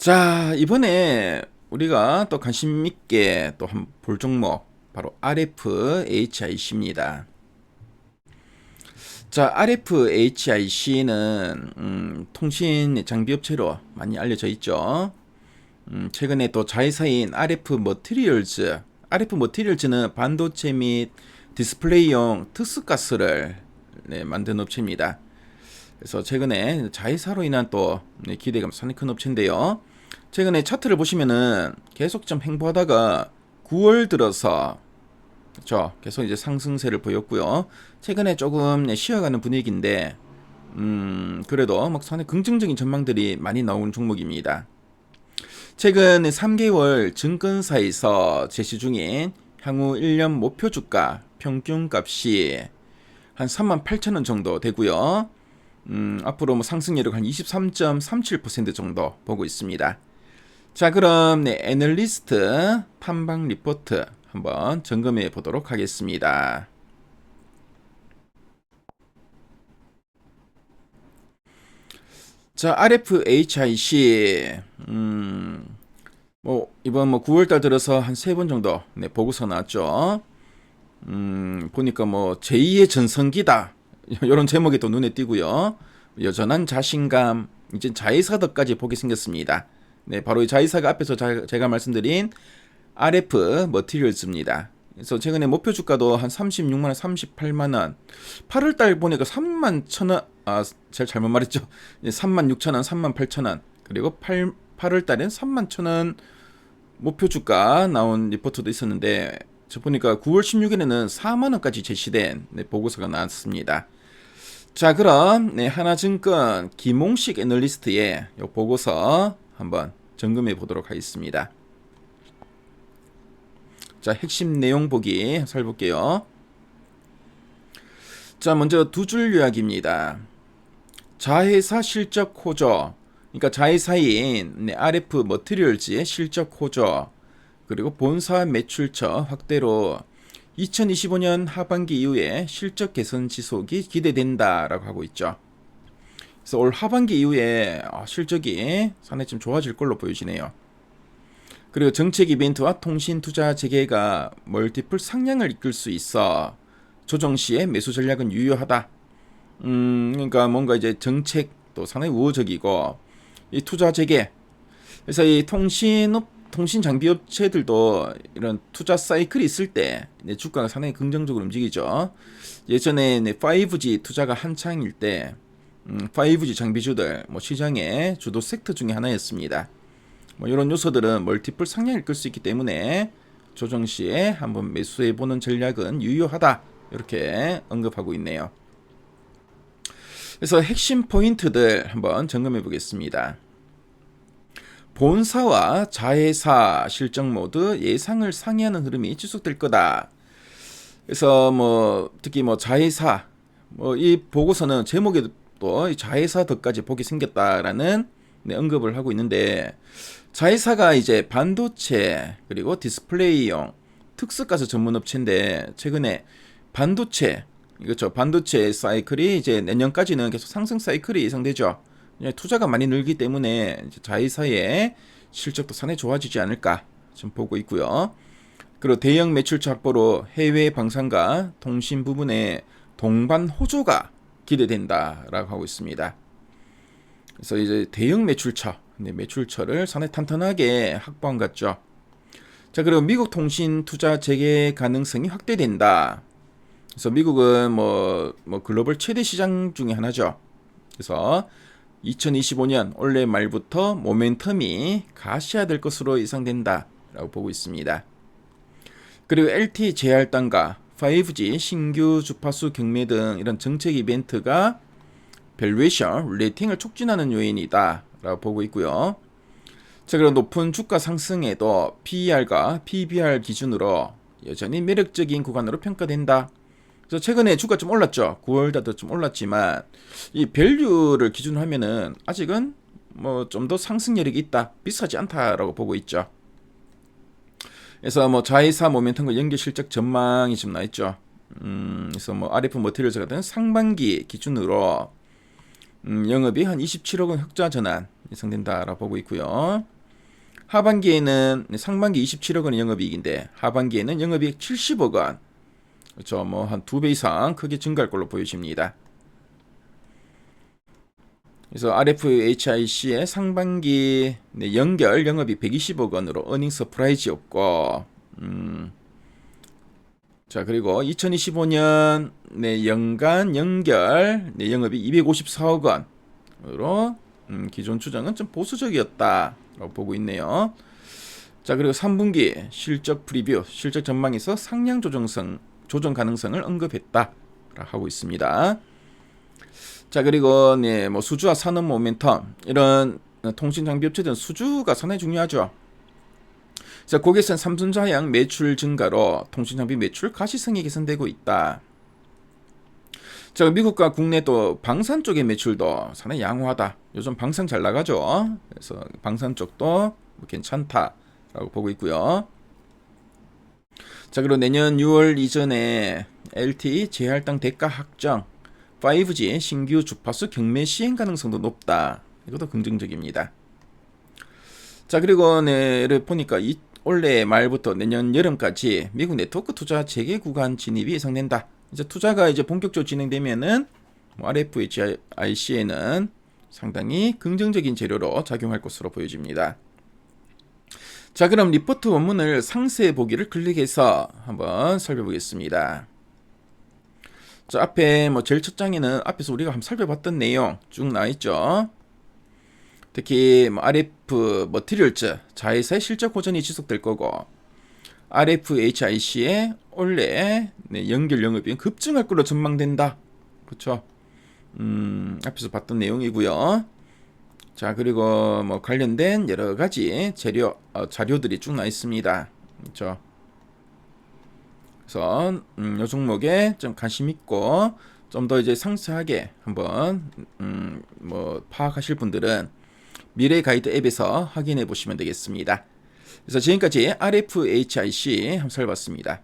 자, 이번에 우리가 또 관심 있게 또 한 볼 종목 바로 RFHIC입니다. 자, RFHIC는 통신 장비업체로 많이 알려져 있죠. 최근에 또 자회사인 RF 머티리얼즈는 반도체 및 디스플레이용 특수가스를 만든 업체입니다. 그래서 최근에 자회사로 인한 또 기대감 상당히 큰 업체인데요. 최근에 차트를 보시면은 계속 좀 횡보하다가 9월 들어서 그렇죠. 계속 이제 상승세를 보였고요. 최근에 조금 쉬어가는 분위기인데 그래도 막 상당히 긍정적인 전망들이 많이 나오는 종목입니다. 최근 3개월 증권사에서 제시 중인 향후 1년 목표 주가 평균값이 한 38,000원 정도 되고요. 앞으로 뭐 상승률을 한 23.37% 정도 보고 있습니다. 자, 그럼 애널리스트 탐방 리포트 한번 점검해 보도록 하겠습니다. 자, RFHIC 뭐 이번 뭐 9월달 들어서 한 3번 정도 보고서 나왔죠. 보니까 뭐 제2의 전성기다 이런 제목이 또 눈에 띄고요. 여전한 자신감, 이제 자회사덕까지 보게 생겼습니다. 네, 바로 이 자회사가 앞에서 제가 말씀드린 RF 머티리얼즈입니다. 그래서 최근에 목표 주가도 한 36만원, 38만원, 8월달 보니까 3만 1천원, 제가 잘못 말했죠. 3만 6천원, 3만 8천원, 그리고 8월달엔 3만 1천원 목표 주가 나온 리포트도 있었는데, 저 보니까 9월 16일에는 4만원까지 제시된 보고서가 나왔습니다. 자, 그럼 하나증권 김홍식 애널리스트의 이 보고서 한번 점검해 보도록 하겠습니다. 자, 핵심 내용 보기 살펴볼게요. 자, 먼저 두 줄 요약입니다. 자회사 실적 호조, 그러니까 자회사인 RF 머티리얼즈의 실적 호조, 그리고 본사 매출처 확대로 2025년 하반기 이후에 실적 개선 지속이 기대된다라고 하고 있죠. 그래서 올 하반기 이후에 실적이 상당히 좀 좋아질 걸로 보여지네요. 그리고 정책 이벤트와 통신 투자 재개가 멀티플 상향을 이끌 수 있어 조정 시에 매수 전략은 유효하다. 그러니까 뭔가 이제 정책도 상당히 우호적이고 이 투자 재개. 그래서 이 통신 장비 업체들도 이런 투자 사이클이 있을 때 주가가 상당히 긍정적으로 움직이죠. 예전에 5G 투자가 한창일 때 5G 장비주들 시장의 주도 섹터 중에 하나였습니다. 이런 요소들은 멀티플 상향을 끌 수 있기 때문에 조정 시에 한번 매수해 보는 전략은 유효하다, 이렇게 언급하고 있네요. 그래서 핵심 포인트들 한번 점검해 보겠습니다. 본사와 자회사 실적 모두 예상을 상회하는 흐름이 지속될 거다. 그래서 특히 자회사 이 보고서는 제목에도 또 자회사 덕까지 보기 생겼다라는 언급을 하고 있는데, 자회사가 이제 반도체 그리고 디스플레이용 특수가스 전문 업체인데, 최근에 반도체, 그렇죠, 반도체 사이클이 이제 내년까지는 계속 상승 사이클이 예상되죠. 투자가 많이 늘기 때문에 자회사의 실적도 상당히 좋아지지 않을까 좀 보고 있고요. 그리고 대형 매출처 확보로 해외 방산과 통신 부분에 동반 호조가 기대된다라고 하고 있습니다. 그래서 이제 대형 매출처를 상당히 탄탄하게 확보한 것 같죠. 자, 그리고 미국 통신 투자 재개 가능성이 확대된다. 그래서 미국은 글로벌 최대 시장 중에 하나죠. 그래서 2025년 올해 말부터 모멘텀이 가시화될 것으로 예상된다라고 보고 있습니다. 그리고 LTE 재할당과 5G 신규 주파수 경매 등 이런 정책 이벤트가 밸류에이션 레이팅을 촉진하는 요인이다 라고 보고 있고요. 자, 그리고 높은 주가 상승에도 PER과 PBR 기준으로 여전히 매력적인 구간으로 평가된다. 그래서 최근에 주가 좀 올랐죠. 9월달도 좀 올랐지만 이 밸류를 기준으로 하면은 아직은 좀 더 상승 여력이 있다, 비싸지 않다라고 보고 있죠. 그래서 자회사 모멘텀과 연계 실적 전망이 좀 나있죠. 그래서 RF 머티리얼즈 같은 상반기 기준으로 영업이 한 27억 원 흑자 전환 예상된다라고 보고 있고요. 하반기에는 상반기 27억 원의 영업이익인데 하반기에는 영업이익 70억 원. 그렇죠. 뭐 한 2배 이상 크게 증가할 걸로 보여집니다. 그래서 RFHIC의 상반기 연결 영업이 120억 원으로 어닝 서프라이즈였고, 자 그리고 2025년 연간 연결 영업이 254억 원으로 기존 추정은 좀 보수적이었다라고 보고 있네요. 자 그리고 3분기 실적 프리뷰, 실적 전망에서 상향 조정 가능성을 언급했다 하고 있습니다. 자 그리고 뭐 수주와 산업 모멘텀, 이런 통신 장비 업체들은 수주가 상당히 중요하죠. 자 고객선 삼성전자양 매출 증가로 통신 장비 매출 가시성이 개선되고 있다. 자 미국과 국내 또 방산 쪽의 매출도 상당히 양호하다. 요즘 방산 잘 나가죠. 그래서 방산 쪽도 괜찮다라고 보고 있고요. 자 그리고 내년 6월 이전에 LTE 재할당 대가 확정, 5G 신규 주파수 경매 시행 가능성도 높다. 이것도 긍정적입니다. 자 그리고 를 보니까 올해 말부터 내년 여름까지 미국 네트워크 투자 재개 구간 진입이 예상된다. 이제 투자가 이제 본격적으로 진행되면은 RFHIC에는 상당히 긍정적인 재료로 작용할 것으로 보여집니다. 자 그럼 리포트 원문을 상세 보기를 클릭해서 한번 살펴보겠습니다. 자 앞에 제일 첫 장에는 앞에서 우리가 한번 살펴봤던 내용 쭉 나와있죠. 특히 RF 머티리얼즈 자회사의 실적 호전이 지속될 거고, RFHIC의 올해 연결 영업이익 급증할 걸로 전망된다. 그렇죠? 앞에서 봤던 내용이고요. 자 그리고 관련된 여러 가지 자료들이 쭉 나와 있습니다. 그렇죠? 그래서 이 종목에 좀 관심 있고 좀 더 이제 상세하게 한번 파악하실 분들은 미래 가이드 앱에서 확인해 보시면 되겠습니다. 그래서 지금까지 RFHIC 한번 살펴봤습니다.